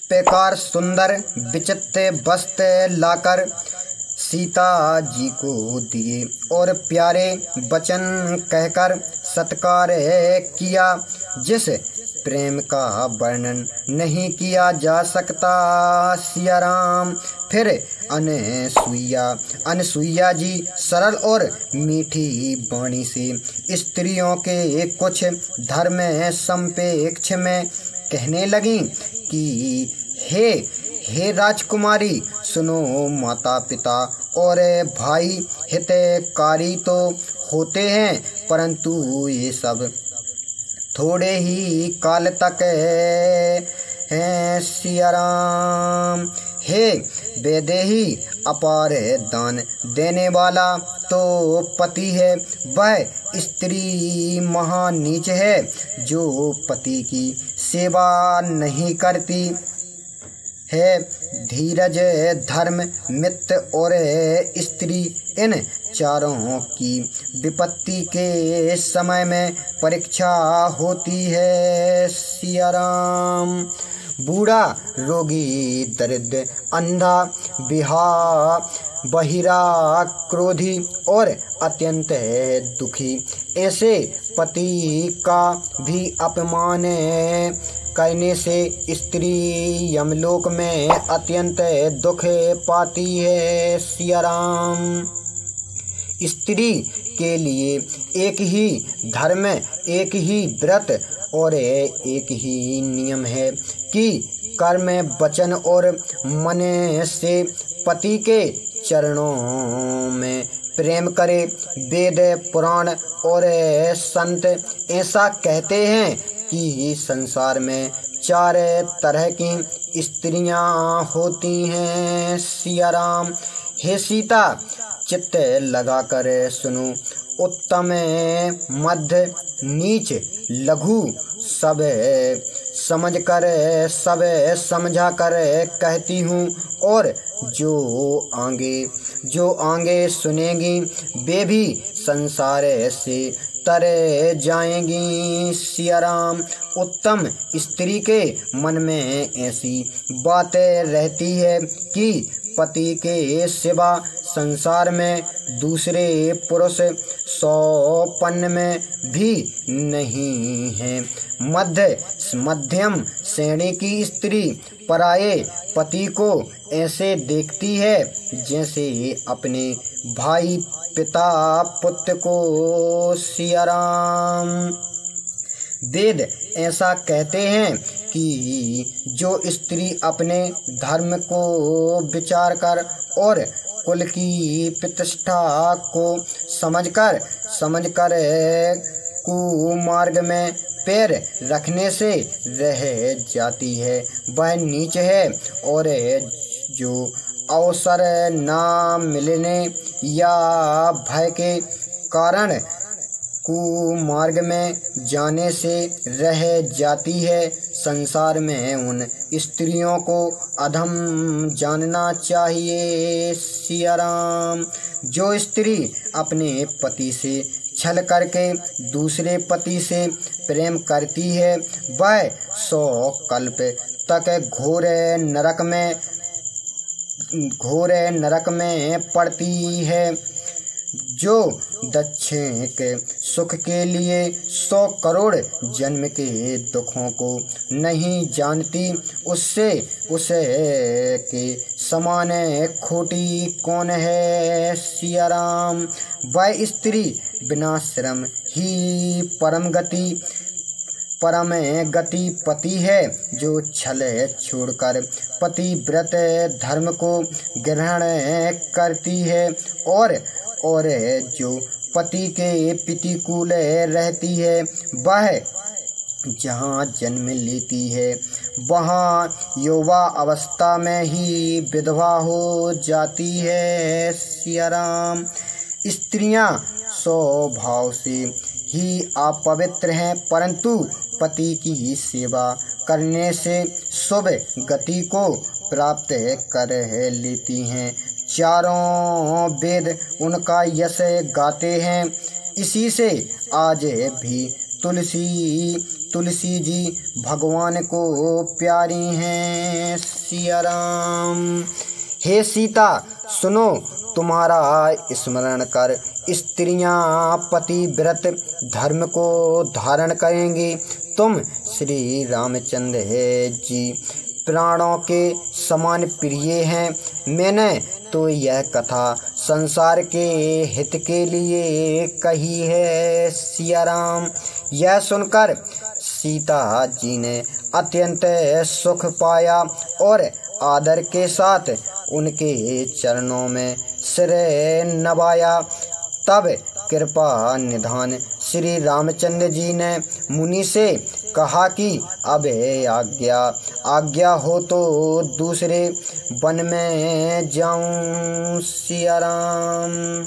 प्रकार सुंदर विचित्र वस्त्र लाकर सीता जी को दिए और प्यारे वचन कहकर सत्कार किया, जिस प्रेम का वर्णन नहीं किया जा सकता। सिया राम। फिर अनसुईया जी सरल और मीठी वाणी से स्त्रियों के कुछ धर्म संपेक्ष में कहने लगी कि हे राजकुमारी, सुनो, माता पिता और भाई हितकारी तो होते हैं, परंतु ये सब थोड़े ही काल तक है। सिया राम। हे वैदेही, अपार दान देने वाला तो पति है, वह स्त्री महानीच है जो पति की सेवा नहीं करती है। धीरज, धर्म, मित्र और स्त्री, इन चारों की विपत्ति के समय में परीक्षा होती है। सिया राम। बूढ़ा, रोगी, दरिद्र, अंधा, बहिरा, क्रोधी और अत्यंत दुखी, ऐसे पति का भी अपमान करने से स्त्री यमलोक में अत्यंत दुख पाती है। सिया राम। स्त्री के लिए एक ही धर्म, एक ही व्रत और एक ही नियम है कि कर्म, वचन और मन से पति के चरणों में प्रेम करे। वेद, पुराण और संत ऐसा कहते हैं कि संसार में 4 तरह की स्त्रियां होती हैं। सिया राम। हे सीता, चित्त लगाकर सुनो, उत्तम, मध्य, नीच, लघु, सब समझा कर कहती हूँ, और जो आगे सुनेंगी वे भी संसार से तर जाएंगी। सिया राम। उत्तम स्त्री के मन में ऐसी बातें रहती है कि पति के सिवा संसार में दूसरे पुरुष 100 में भी नहीं हैं। मध्यम श्रेणी की स्त्री पराये पति को ऐसे देखती है जैसे अपने भाई, पिता, पुत्र को। सिया राम। वेद ऐसा कहते हैं कि जो स्त्री अपने धर्म को विचार कर और कुल की प्रतिष्ठा को समझकर कुमार्ग में पैर रखने से रह जाती है, वह नीच है, और जो अवसर ना मिलने या भय के कारण कुमार्ग में जाने से रह जाती है। संसार में उन स्त्रियों को अधम जानना चाहिए। सिया राम। जो स्त्री अपने पति से छल करके दूसरे पति से प्रेम करती है, वह 100 कल्प तक घोर नरक में पड़ती है। जो दक्षिण सुख के लिए 100 करोड़ जन्म के दुखों को नहीं जानती, उसे के समान खोटी कौन है। सिया राम। वह स्त्री बिना श्रम ही परम गति पति है, जो छल छोड़कर पतिव्रत धर्म को ग्रहण करती है, और जो पति के प्रतिकूल रहती है, वह जहाँ जन्म लेती है वहाँ युवा अवस्था में ही विधवा हो जाती है। सिया राम। स्त्रियाँ स्वभाव से ही अपवित्र हैं, परंतु पति की सेवा करने से शुभ गति को प्राप्त कर लेती हैं। चारों वेद उनका यश गाते हैं। इसी से आज भी तुलसी तुलसी जी भगवान को प्यारी हैं। सिया राम। हे सीता सुनो, तुम्हारा स्मरण कर स्त्रियां पतिव्रत धर्म को धारण करेंगी। तुम श्री रामचंद्र जी प्राणों के समान प्रिय हैं। मैंने तो यह कथा संसार के हित के लिए कही है। सिया राम। यह सुनकर सीता जी ने अत्यंत सुख पाया और आदर के साथ उनके चरणों में सिर नवाया। तब कृपा निधान श्री रामचंद्र जी ने मुनि से कहा कि अब आज्ञा हो तो दूसरे वन में जाऊं। सिया राम।